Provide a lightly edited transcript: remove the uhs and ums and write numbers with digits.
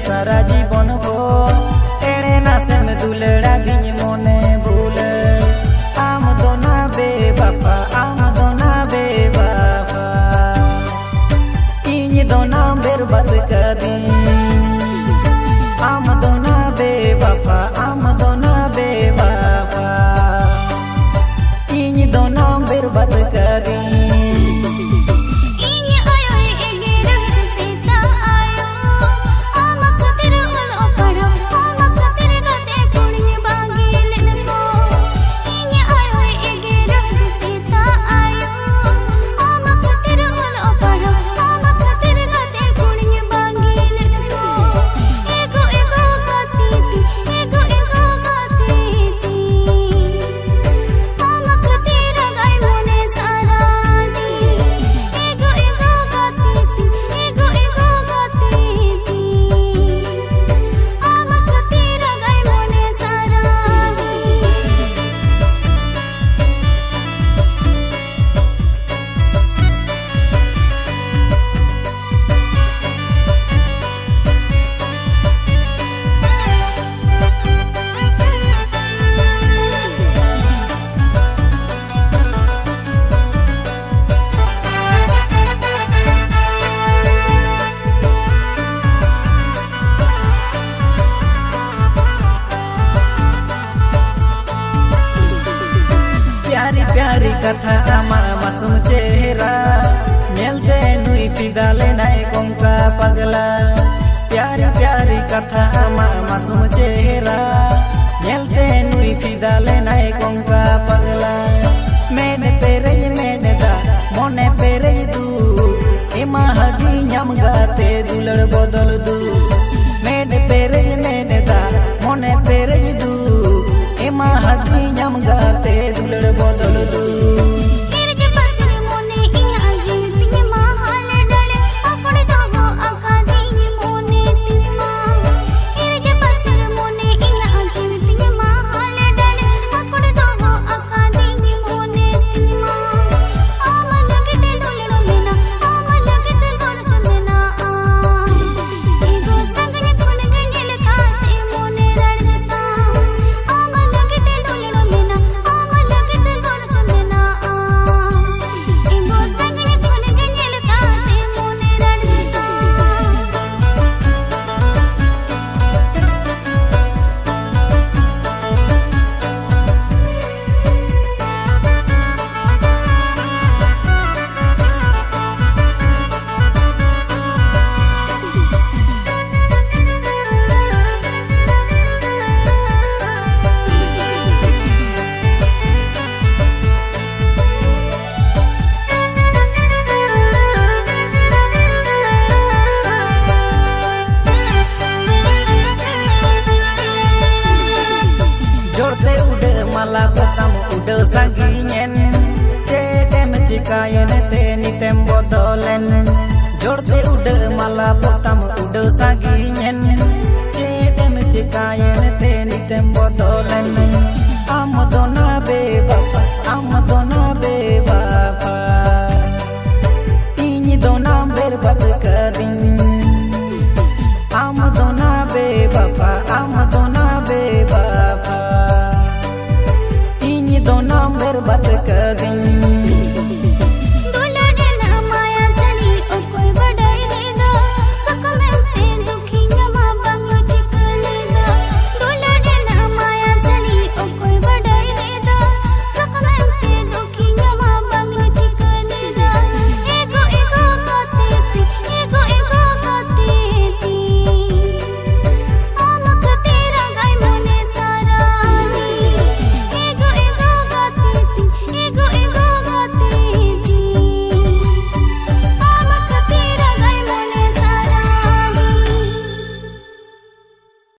सारा जीवन भोर एड़े नासे में दुलड़ा दिन मोने भूल आम दोना बेवफा आम दोना बेवफा इन दोना बर्बाद कर दी आम दोना बेवफा आम दोना बेवफा इन दोना बर्बाद कर दी प्यारी प्यारी कथा आमा मासूम चेहरा नेलते नुई फिदाले नाय कोंका पगला प्यारी प्यारी कथा आमा मासूम चेहरा नेलते नुई फिदाले नाय कोंका पगला मेने दा मोने पेरे दू एमा हदी ᱧᱟᱢ गाते दुलड़ बदल दू मेने दा मोने पेरे दू एमा हदी ᱧᱟᱢ गाते दुलड़ बदल दू जोड़ते उड़े माला बताम उड़ सांगियेन चेडेम चिकायेन ते नितेम बदलेन जोड़ते उड़े माला बताम उड़ सांगियेन